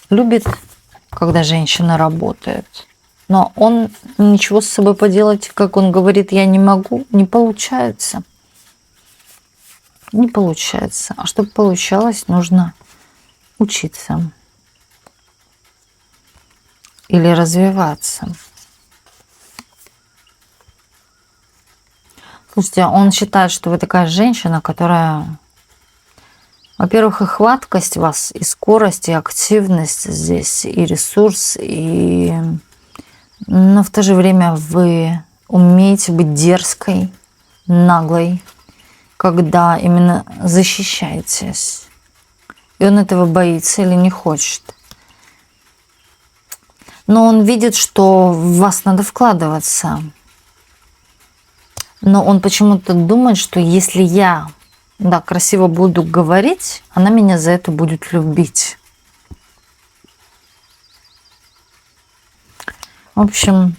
Speaker 1: Любит, когда женщина работает. Но он ничего с собой поделать, как он говорит, я не могу, не получается. Не получается. А чтобы получалось, нужно учиться. Или развиваться. Слушайте, он считает, что вы такая женщина, которая, во-первых, и хваткость у вас, и скорость, и активность здесь, и ресурс, но в то же время вы умеете быть дерзкой, наглой, когда именно защищаетесь. И он этого боится или не хочет. Но он видит, что в вас надо вкладываться. Но он почему-то думает, что если я, да, красиво буду говорить, она меня за это будет любить. В общем,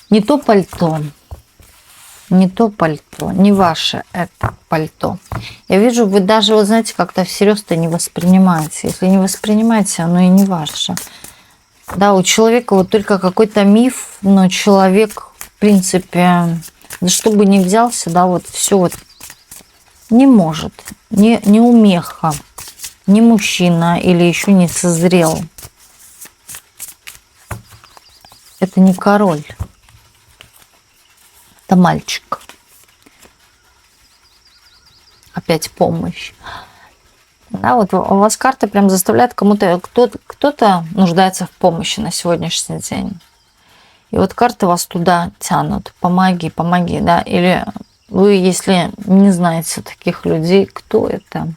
Speaker 1: не то пальто, не то пальто, не ваше это пальто. Я вижу, вы даже, вот знаете, как-то всерьез-то не воспринимаете. Если не воспринимаете, оно и не ваше. Да, у человека вот только какой-то миф, но человек, в принципе, да что бы ни взялся, да, вот все вот не может, не умеха, не мужчина или еще не созрел. Это не король, это мальчик. Опять помощь. Да, вот у вас карта прям заставляет кому-то, кто-то нуждается в помощи на сегодняшний день. И вот карты вас туда тянут. Помоги, помоги, да. Или вы, если не знаете таких людей, кто это,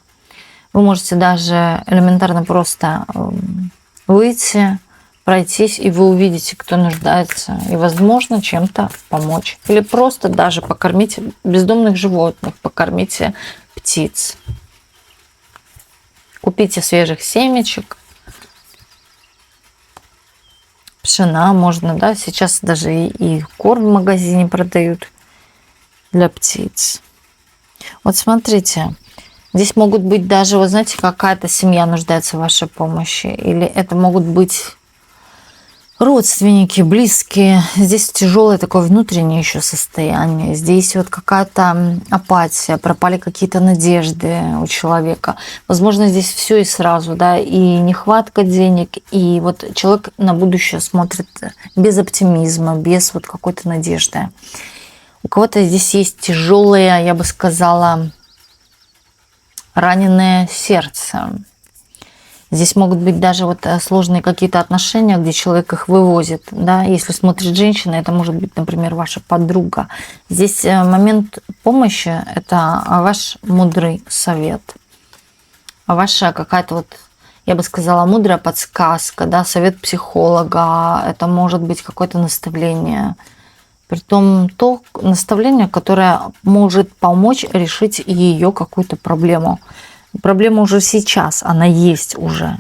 Speaker 1: вы можете даже элементарно просто выйти, пройтись, и вы увидите, кто нуждается, и, возможно, чем-то помочь. Или просто даже покормите бездомных животных, покормите птиц. Купите свежих семечек, пшена можно, да, сейчас даже и корм в магазине продают для птиц. Вот смотрите, здесь могут быть даже, вы знаете, какая-то семья нуждается в вашей помощи, или это могут быть родственники, близкие. Здесь тяжелое такое внутреннее еще состояние. Здесь вот какая-то апатия, пропали какие-то надежды у человека. Возможно, здесь все и сразу, да, и нехватка денег, и вот человек на будущее смотрит без оптимизма, без вот какой-то надежды. У кого-то здесь есть тяжелое, я бы сказала, раненое сердце. Здесь могут быть даже вот сложные какие-то отношения, где человек их вывозит. Да? Если смотрит женщина, это может быть, например, ваша подруга. Здесь момент помощи – это ваш мудрый совет. Ваша какая-то вот, я бы сказала, мудрая подсказка, да? Совет психолога. Это может быть какое-то наставление. Притом то наставление, которое может помочь решить ее какую-то проблему. Проблема уже сейчас, она есть уже.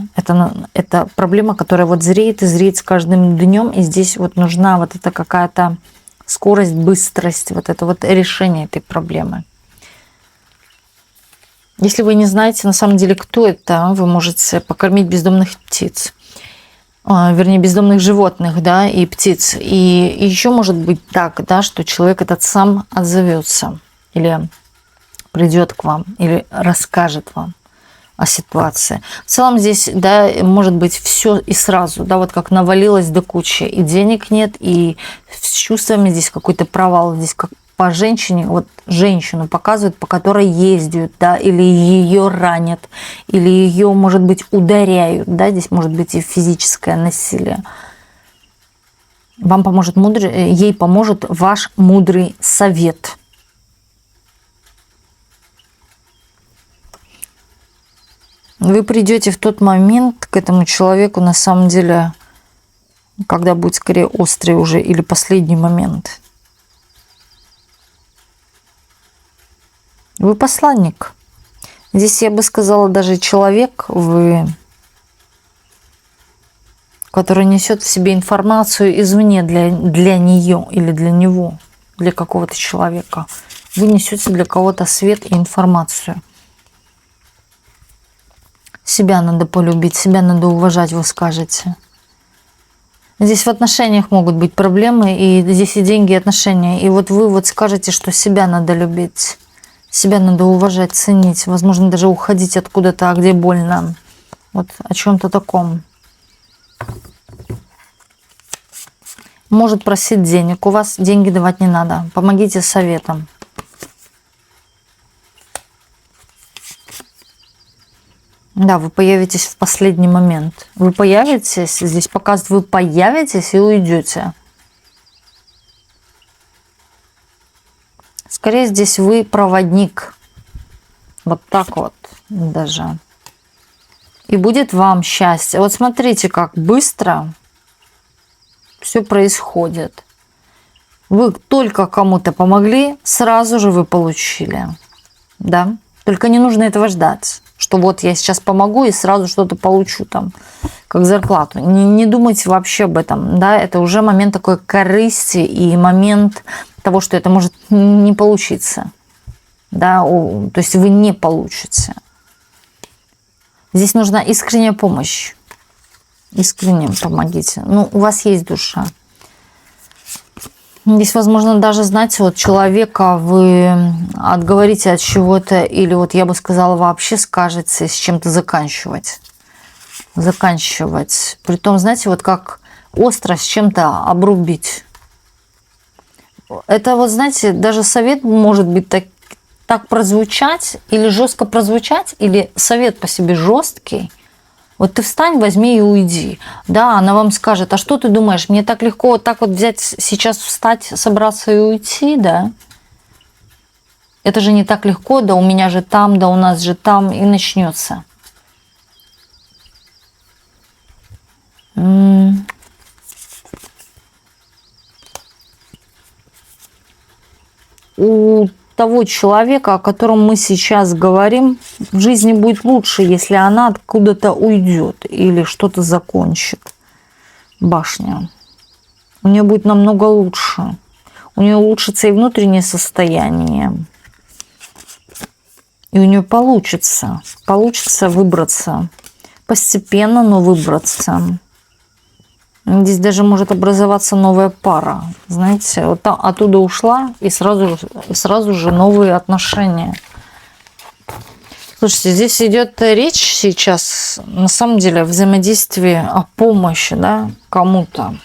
Speaker 1: Это проблема, которая вот зреет и зреет с каждым днем. И здесь вот нужна вот эта какая-то скорость, быстрость, вот это вот решение этой проблемы. Если вы не знаете на самом деле, кто это, вы можете покормить бездомных птиц. Вернее, бездомных животных, да, и птиц. И еще может быть так, да, что человек этот сам отзовется. Или придет к вам или расскажет вам о ситуации. В целом здесь, да, может быть все и сразу, да, вот как навалилось до кучи, и денег нет, и с чувствами здесь какой-то провал, здесь как по женщине, вот женщину показывают, по которой ездят, да, или ее ранят, или ее, может быть, ударяют, да, здесь может быть и физическое насилие. Вам поможет ей поможет ваш мудрый совет. Вы придете в тот момент к этому человеку, на самом деле, когда будет скорее острый уже или последний момент. Вы посланник. Здесь я бы сказала даже человек, вы который несет в себе информацию извне для нее или для него, для какого-то человека. Вы несете для кого-то свет и информацию. Себя надо полюбить, себя надо уважать, вы скажете. Здесь в отношениях могут быть проблемы, и здесь и деньги, и отношения. И вот вы вот скажете, что себя надо любить, себя надо уважать, ценить, возможно, даже уходить откуда-то, где больно. Вот о чем-то таком. Может просить денег. У вас деньги давать не надо. Помогите советом. Да, вы появитесь в последний момент. Вы появитесь, здесь показывает, вы появитесь и уйдете. Скорее здесь вы проводник. Вот так вот даже. И будет вам счастье. Вот смотрите, как быстро все происходит. Вы только кому-то помогли, сразу же вы получили. Да? Только не нужно этого ждать. Что вот я сейчас помогу и сразу что-то получу там, как зарплату. Не думайте вообще об этом. Да? Это уже момент такой корысти и момент того, что это может не получиться. Да? То есть вы не получите. Здесь нужна искренняя помощь. Искренне помогите. Ну, у вас есть душа. Здесь, возможно, даже, знаете, вот человека вы отговорите от чего-то, или вот я бы сказала, вообще скажете с чем-то заканчивать. Заканчивать. Притом, знаете, вот как остро с чем-то обрубить. Это вот, знаете, даже совет может быть так прозвучать, или жестко прозвучать, или совет по себе жесткий. Вот ты встань, возьми и уйди. Да, она вам скажет, а что ты думаешь, мне так легко вот так вот взять, сейчас встать, собраться и уйти, да? Это же не так легко, да у меня же там, да у нас же там, и начнется. У того человека, о котором мы сейчас говорим, в жизни будет лучше, если она откуда-то уйдет или что-то закончит. Башня. У нее будет намного лучше. У нее улучшится и внутреннее состояние. И у нее получится. Получится выбраться. Постепенно, но выбраться. Здесь даже может образоваться новая пара. Знаете, вот там, оттуда ушла, и сразу же новые отношения. Слушайте, здесь идет речь сейчас, на самом деле, о взаимодействии, о помощи, да, кому-то.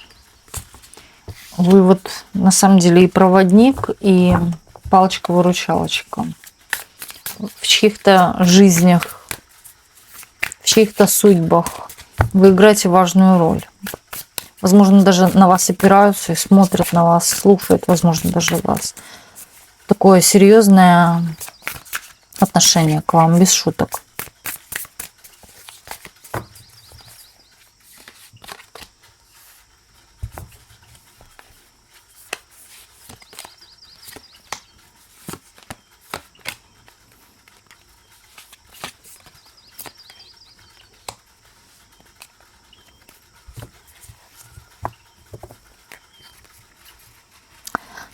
Speaker 1: Вы вот, на самом деле, и проводник, и палочка-выручалочка. В чьих-то жизнях, в чьих-то судьбах вы играете важную роль. Возможно, даже на вас опираются и смотрят на вас, слушают, возможно, даже вас. Такое серьезное отношение к вам, без шуток.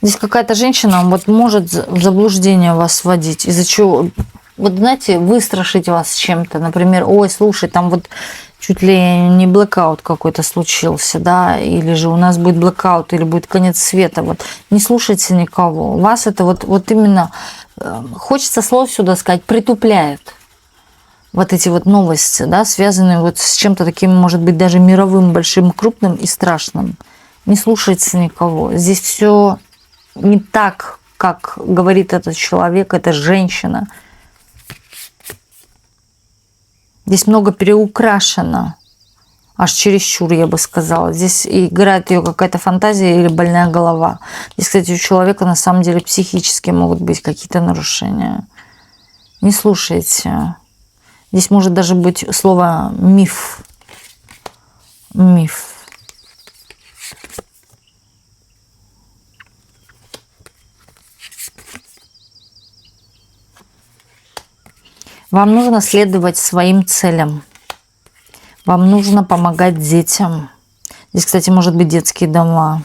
Speaker 1: Здесь какая-то женщина вот может в заблуждение вас вводить, из-за чего, вот знаете, выстрашить вас чем-то, например, ой, слушай, там вот чуть ли не блэкаут какой-то случился, да, или же у нас будет блэкаут, или будет конец света, вот, не слушайте никого, вас это вот именно, хочется слов сюда сказать, притупляет. Вот эти вот новости, да, связанные вот с чем-то таким, может быть, даже мировым, большим, крупным и страшным. Не слушайте никого, здесь все не так, как говорит этот человек, эта женщина. Здесь много переукрашено. Аж чересчур, я бы сказала. Здесь играет ее какая-то фантазия или больная голова. Здесь, кстати, у человека на самом деле психически могут быть какие-то нарушения. Не слушайте. Здесь может даже быть слово «миф». Миф. Вам нужно следовать своим целям. Вам нужно помогать детям. Здесь, кстати, может быть детские дома.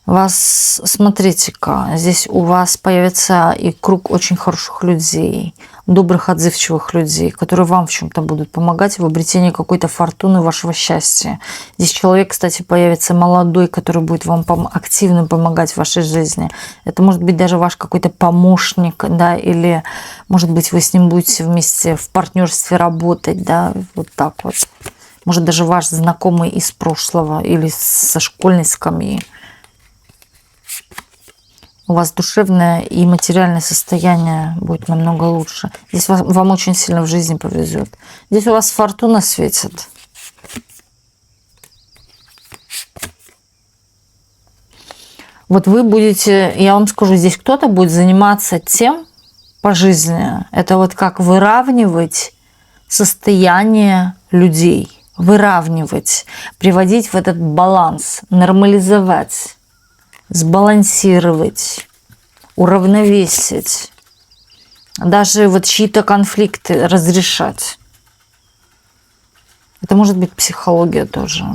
Speaker 1: Вас, смотрите-ка, здесь у вас появится и круг очень хороших людей, добрых, отзывчивых людей, которые вам в чем-то будут помогать в обретении какой-то фортуны, вашего счастья. Здесь человек, кстати, появится молодой, который будет вам активно помогать в вашей жизни. Это может быть даже ваш какой-то помощник, да, или, может быть, вы с ним будете вместе в партнерстве работать, да, вот так вот. Может, даже ваш знакомый из прошлого или со школьной скамьи. У вас душевное и материальное состояние будет намного лучше. Здесь вам очень сильно в жизни повезет. Здесь у вас фортуна светит. Вот вы будете, я вам скажу, здесь кто-то будет заниматься тем по жизни. Это вот как выравнивать состояние людей. Выравнивать, приводить в этот баланс, нормализовать. Сбалансировать, уравновесить, даже вот чьи-то конфликты разрешать. Это может быть психология тоже.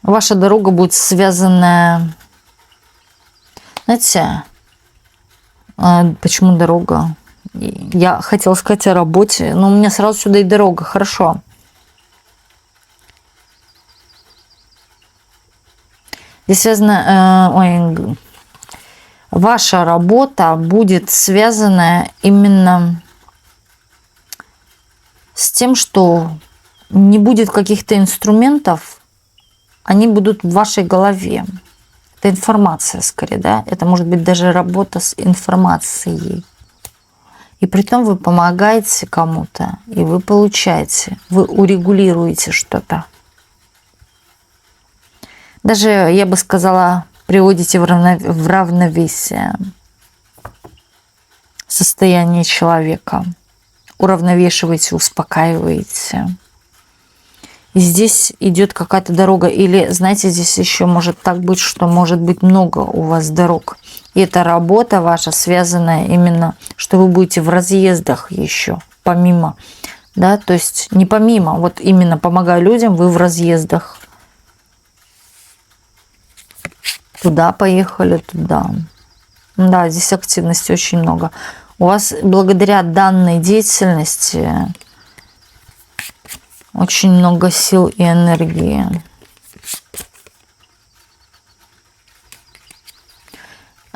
Speaker 1: Ваша дорога будет связанная, знаете, почему дорога? Я хотела сказать о работе, но у меня сразу сюда и дорога, хорошо. Здесь связано, ваша работа будет связана именно с тем, что не будет каких-то инструментов, они будут в вашей голове. Это информация скорее, да? Это может быть даже работа с информацией. И при том вы помогаете кому-то, и вы получаете, вы урегулируете что-то. Даже, я бы сказала, приводите в равновесие состояние человека. Уравновешиваете, успокаиваете. И здесь идет какая-то дорога. Или, знаете, здесь еще может так быть, что может быть много у вас дорог. И эта работа ваша связанная именно, что вы будете в разъездах еще, помимо. Да, то есть не помимо, вот именно помогая людям, вы в разъездах. Туда поехали, туда. Да, здесь активности очень много. У вас благодаря данной деятельности очень много сил и энергии.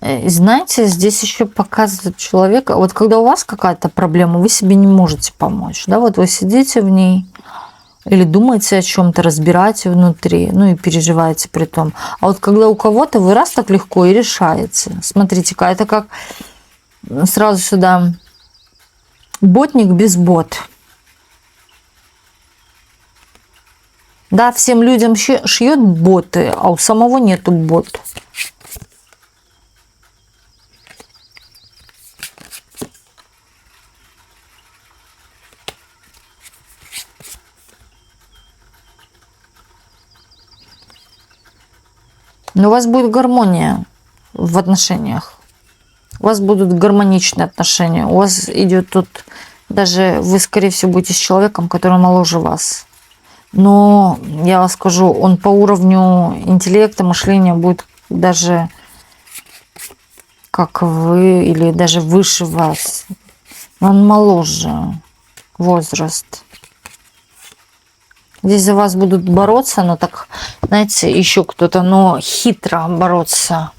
Speaker 1: И знаете, здесь еще показывает человека, вот когда у вас какая-то проблема, вы себе не можете помочь. Да, вот вы сидите в ней, или думаете о чем-то, разбираете внутри, ну и переживаете при том. А вот когда у кого-то вы раз так легко и решаете. Смотрите-ка, это как сразу сюда ботник без бот. Да, всем людям шьет боты, а у самого нету бот. Но у вас будет гармония в отношениях. У вас будут гармоничные отношения. У вас идет тут даже вы, скорее всего, будете с человеком, который моложе вас. Но я вам скажу, он по уровню интеллекта, мышления будет даже как вы или даже выше вас. Он моложе возраст. Здесь за вас будут бороться, но так, знаете, еще кто-то, но хитро бороться.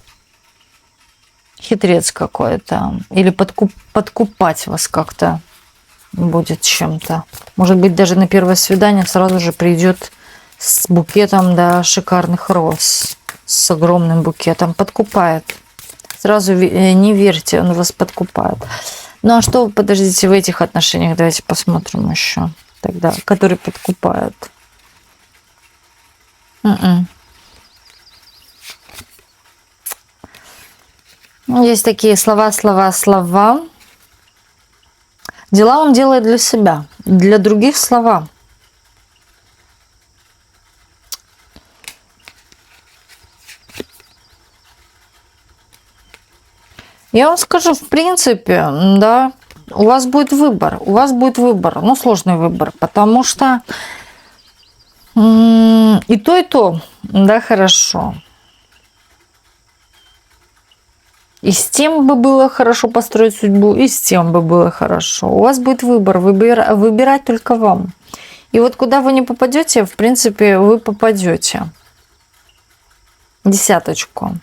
Speaker 1: Хитрец какой-то. Или подкупать вас как-то будет чем-то. Может быть, даже на первое свидание сразу же придет с букетом, да, шикарных роз. С огромным букетом. Подкупает. Сразу не верьте, он вас подкупает. Ну а что, подождите, в этих отношениях? Давайте посмотрим еще. Тогда, который подкупает. Есть такие слова. Дела он делает для себя, для других слова. Я вам скажу, в принципе, да, у вас будет выбор. У вас будет выбор. Ну, сложный выбор. Потому что и то, да, хорошо. И с тем бы было хорошо построить судьбу, и с тем бы было хорошо. У вас будет выбор, выбирать только вам. И вот куда вы не попадете, в принципе, вы попадете. Десяточку,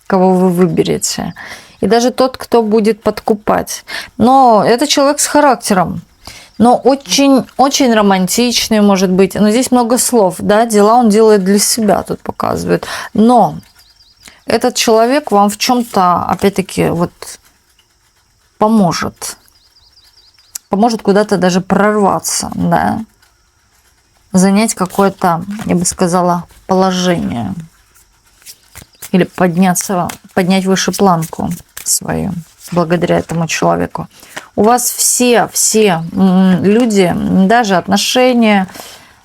Speaker 1: кого вы выберете. И даже тот, кто будет подкупать. Но это человек с характером. Но очень романтичный, может быть. Но здесь много слов, да, дела он делает для себя, тут показывает. Но этот человек вам в чем-то, опять-таки, вот поможет. Поможет куда-то даже прорваться, да. Занять какое-то, я бы сказала, положение. Или поднять выше планку свою благодаря этому человеку. У вас все люди, даже отношения,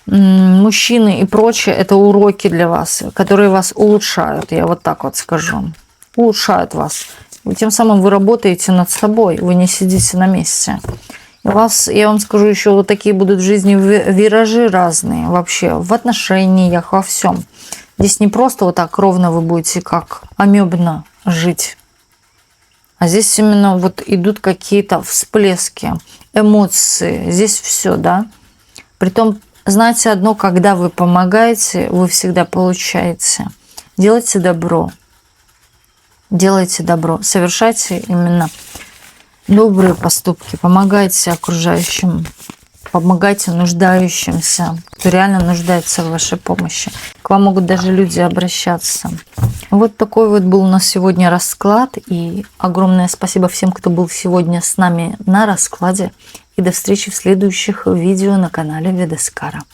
Speaker 1: мужчины и прочее, это уроки для вас, которые вас улучшают, я вот так вот скажу. Улучшают вас. И тем самым вы работаете над собой, вы не сидите на месте. У вас, я вам скажу, еще вот такие будут в жизни виражи разные вообще, в отношениях, во всем. Здесь не просто вот так ровно вы будете как амебно жить, а здесь именно вот идут какие-то всплески, эмоции, здесь все, да. Притом, знаете одно, когда вы помогаете, вы всегда получаете. Делайте добро, совершайте именно добрые поступки, помогайте окружающим, помогайте нуждающимся, кто реально нуждается в вашей помощи. К вам могут даже люди обращаться. Вот такой вот был у нас сегодня расклад. И огромное спасибо всем, кто был сегодня с нами на раскладе. И до встречи в следующих видео на канале Ведескара.